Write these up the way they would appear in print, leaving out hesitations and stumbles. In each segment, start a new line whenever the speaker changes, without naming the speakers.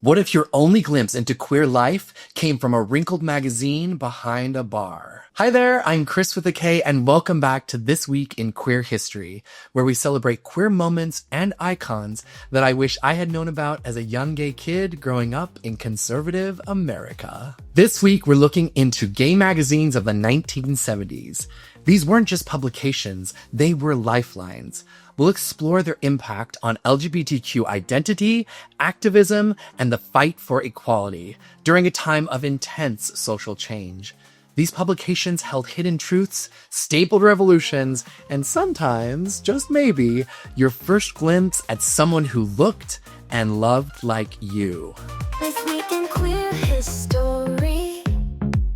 What if your only glimpse into queer life came from a wrinkled magazine behind a bar? Hi there, I'm Chris with a K, and welcome back to This Week in Queer History, where we celebrate queer moments and icons that I wish I had known about as a young gay kid growing up in conservative America. This week, we're looking into gay magazines of the 1970s. These weren't just publications, they were lifelines. We'll explore their impact on LGBTQ identity, activism, and the fight for equality during a time of intense social change. These publications held hidden truths, stapled revolutions, and sometimes, just maybe, your first glimpse at someone who looked and loved like you.
This week in queer history,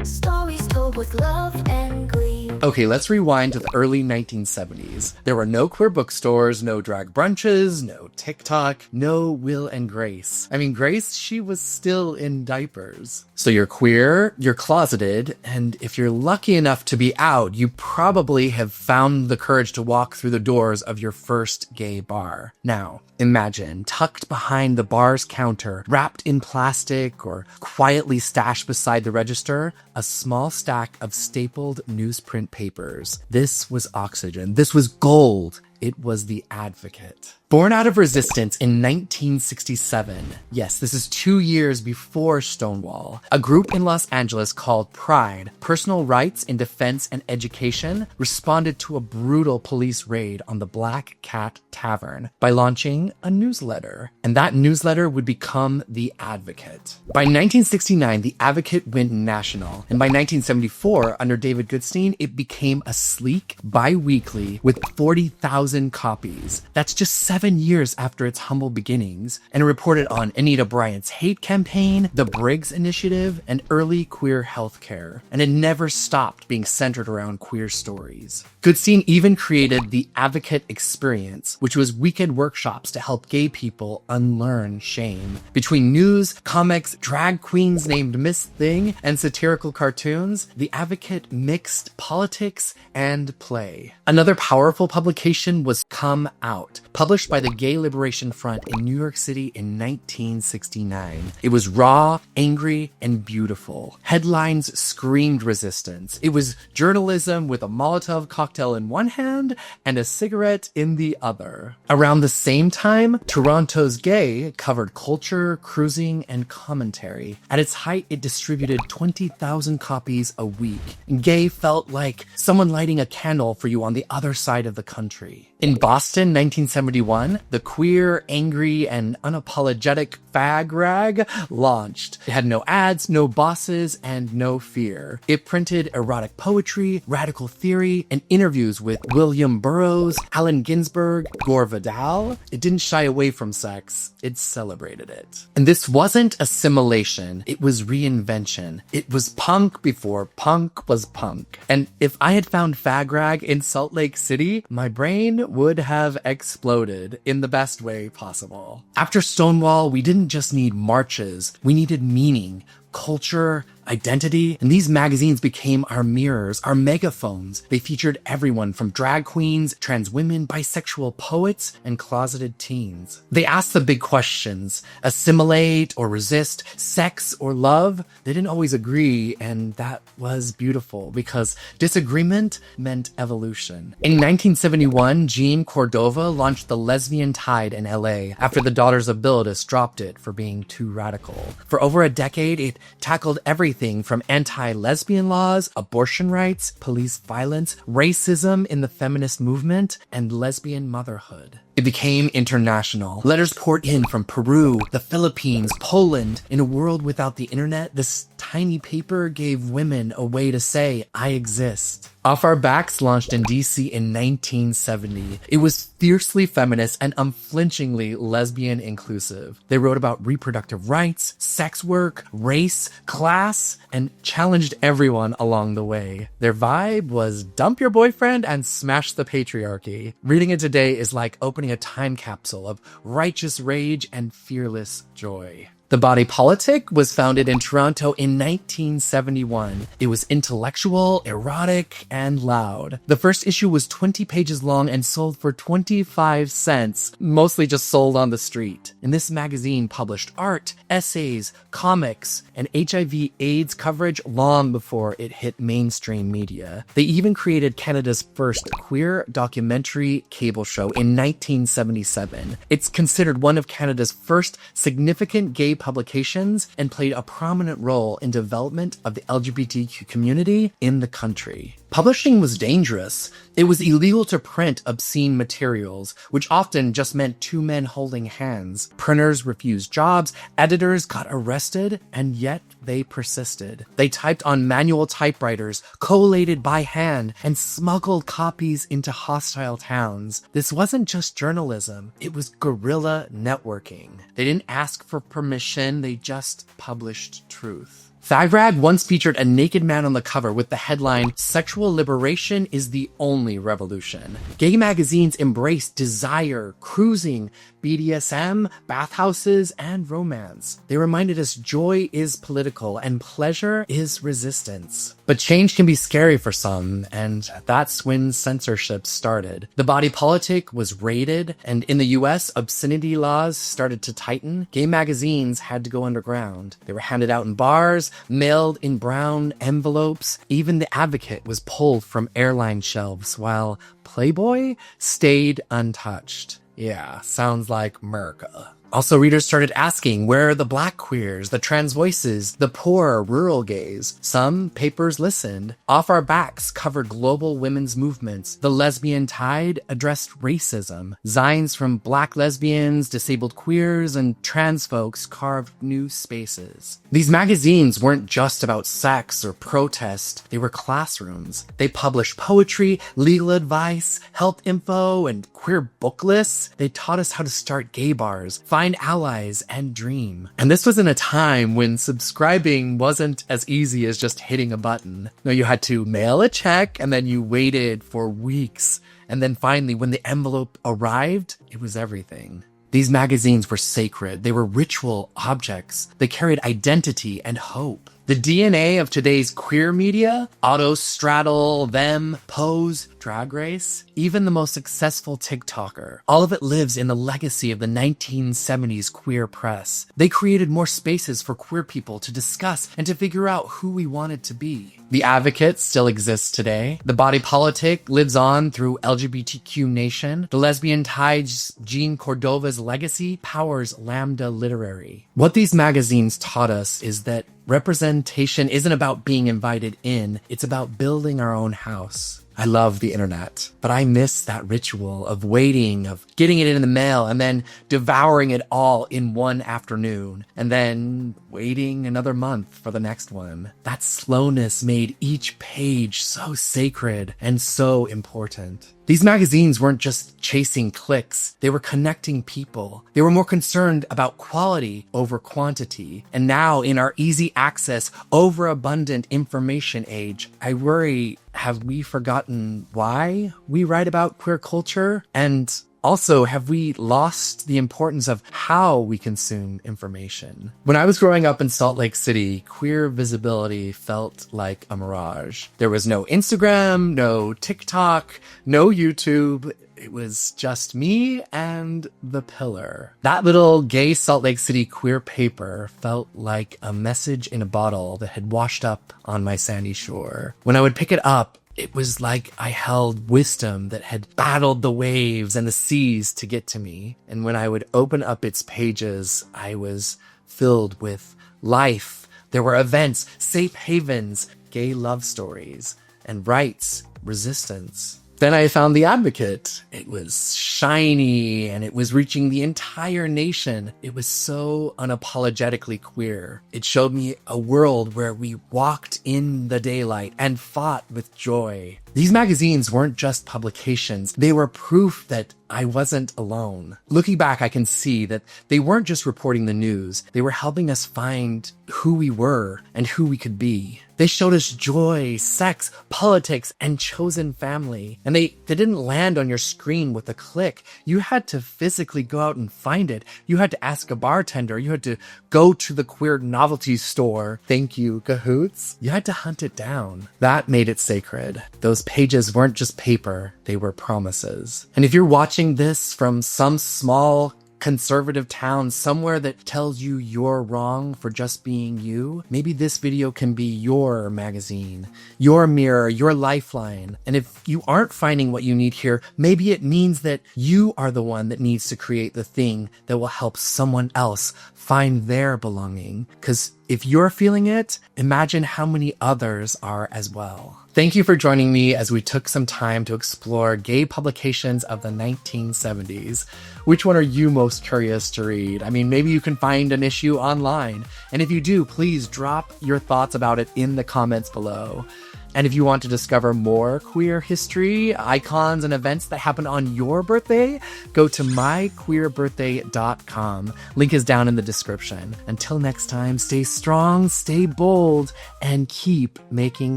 stories told with love and glee.
Okay, let's rewind to the early 1970s. There were no queer bookstores, no drag brunches, no TikTok, no Will and Grace. I mean, Grace, she was still in diapers. So you're queer, you're closeted, and if you're lucky enough to be out, you probably have found the courage to walk through the doors of your first gay bar. Now, imagine, tucked behind the bar's counter, wrapped in plastic or quietly stashed beside the register, a small stack of stapled newsprint papers. This was oxygen. This was gold. It was the Advocate. Born out of resistance in 1967, yes, this is 2 years before Stonewall, a group in Los Angeles called Pride, Personal Rights in Defense and Education, responded to a brutal police raid on the Black Cat Tavern by launching a newsletter. And that newsletter would become the Advocate. By 1969, the Advocate went national. And by 1974, under David Goodstein, it became a sleek bi-weekly with 40,000 copies. That's just 7 years after its humble beginnings, and it reported on Anita Bryant's hate campaign, the Briggs Initiative, and early queer healthcare. And it never stopped being centered around queer stories. Goodstein even created the Advocate Experience, which was weekend workshops to help gay people unlearn shame. Between news, comics, drag queens named Miss Thing, and satirical cartoons, the Advocate mixed politics and play. Another powerful publication was Come Out, published by the Gay Liberation Front in New York City in 1969. It was raw, angry, and beautiful. Headlines screamed resistance. It was journalism with a Molotov cocktail in one hand and a cigarette in the other. Around the same time, Toronto's Gay covered culture, cruising, and commentary. At its height, it distributed 20,000 copies a week. And Gay felt like someone lighting a candle for you on the other side of the country. In Boston, 1971, the queer, angry, and unapologetic fag rag launched. It had no ads, no bosses, and no fear. It printed erotic poetry, radical theory, and interviews with William Burroughs, Allen Ginsberg, Gore Vidal. It didn't shy away from sex. It celebrated it. And this wasn't assimilation. It was reinvention. It was punk before punk was punk. And if I had found fag rag in Salt Lake City, my brain would have exploded in the best way possible. After Stonewall, we didn't just need marches. We needed meaning, culture, identity, and these magazines became our mirrors, our megaphones. They featured everyone from drag queens, trans women, bisexual poets, and closeted teens. They asked the big questions: assimilate or resist, sex or love. They didn't always agree, and that was beautiful because disagreement meant evolution. In 1971, Jean Cordova launched the Lesbian Tide in LA after the Daughters of Bilitis dropped it for being too radical. For over a decade, it tackled everything from anti-lesbian laws, abortion rights, police violence, racism in the feminist movement, and lesbian motherhood. It became international. Letters poured in from Peru, the Philippines, Poland. In a world without the internet, this tiny paper gave women a way to say, I exist. Off Our Backs launched in DC in 1970. It was fiercely feminist and unflinchingly lesbian inclusive. They wrote about reproductive rights, sex work, race, class, and challenged everyone along the way. Their vibe was dump your boyfriend and smash the patriarchy. Reading it today is like opening a time capsule of righteous rage and fearless joy. The Body Politic was founded in Toronto in 1971. It was intellectual, erotic, and loud. The first issue was 20 pages long and sold for 25 cents, mostly just sold on the street. And this magazine published art, essays, comics, and HIV/AIDS coverage long before it hit mainstream media. They even created Canada's first queer documentary cable show in 1977. It's considered one of Canada's first significant gay publications and played a prominent role in development of the LGBTQ community in the country. Publishing was dangerous. It was illegal to print obscene materials, which often just meant two men holding hands. Printers refused jobs, editors got arrested, and yet they persisted. They typed on manual typewriters, collated by hand, and smuggled copies into hostile towns. This wasn't just journalism, it was guerrilla networking. They didn't ask for permission, they just published truth. Fag Rag once featured a naked man on the cover with the headline, "Sexual liberation is the only revolution." Gay magazines embraced desire, cruising, BDSM, bathhouses, and romance. They reminded us joy is political and pleasure is resistance. But change can be scary for some, and that's when censorship started. The Body Politic was raided, and in the US, obscenity laws started to tighten. Gay magazines had to go underground. They were handed out in bars, mailed in brown envelopes. Even The Advocate was pulled from airline shelves, while Playboy stayed untouched. Yeah, sounds like America. Also, readers started asking, where are the black queers, the trans voices, the poor, rural gays? Some papers listened. Off Our Backs covered global women's movements. The Lesbian Tide addressed racism. Zines from black lesbians, disabled queers, and trans folks carved new spaces. These magazines weren't just about sex or protest. They were classrooms. They published poetry, legal advice, health info, and queer book lists. They taught us how to start gay bars, find allies, and dream. And this was in a time when subscribing wasn't as easy as just hitting a button. No, you had to mail a check, and then you waited for weeks. And then finally, when the envelope arrived, it was everything. These magazines were sacred. They were ritual objects. They carried identity and hope. The DNA of today's queer media, auto straddle, them, pose, drag race, even the most successful TikToker, all of it lives in the legacy of the 1970s queer press. They created more spaces for queer people to discuss and to figure out who we wanted to be. The Advocate still exists today. The Body Politic lives on through LGBTQ Nation. The Lesbian Tide's Jean Cordova's legacy powers Lambda Literary. What these magazines taught us is that representation isn't about being invited in, it's about building our own house. I love the internet, but I miss that ritual of waiting, of getting it in the mail, and then devouring it all in one afternoon, and then waiting another month for the next one. That slowness made each page so sacred and so important. These magazines weren't just chasing clicks, they were connecting people. They were more concerned about quality over quantity. And now, in our easy access, overabundant information age, I worry, have we forgotten why we write about queer culture? And also, have we lost the importance of how we consume information? When I was growing up in Salt Lake City, queer visibility felt like a mirage. There was no Instagram, no TikTok, no YouTube. It was just me and The Pillar. That little gay Salt Lake City queer paper felt like a message in a bottle that had washed up on my sandy shore. When I would pick it up, it was like I held wisdom that had battled the waves and the seas to get to me. And when I would open up its pages, I was filled with life. There were events, safe havens, gay love stories, and rights, resistance. Then I found The Advocate. It was shiny and it was reaching the entire nation. It was so unapologetically queer. It showed me a world where we walked in the daylight and fought with joy. These magazines weren't just publications. They were proof that I wasn't alone. Looking back, I can see that they weren't just reporting the news. They were helping us find who we were and who we could be. They showed us joy, sex, politics, and chosen family. And they didn't land on your screen with a click. You had to physically go out and find it. You had to ask a bartender. You had to go to the queer novelty store. Thank you, Cahoots. You had to hunt it down. That made it sacred. Those pages weren't just paper. They were promises. And if you're watching this from some small conservative town somewhere that tells you you're wrong for just being you, maybe this video can be your magazine, your mirror, your lifeline. And if you aren't finding what you need here, maybe it means that you are the one that needs to create the thing that will help someone else find their belonging. Because if you're feeling it, imagine how many others are as well. Thank you for joining me as we took some time to explore gay publications of the 1970s. Which one are you most curious to read? I mean, maybe you can find an issue online. And if you do, please drop your thoughts about it in the comments below. And if you want to discover more queer history, icons, and events that happen on your birthday, go to myqueerbirthday.com. Link is down in the description. Until next time, stay strong, stay bold, and keep making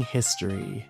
history.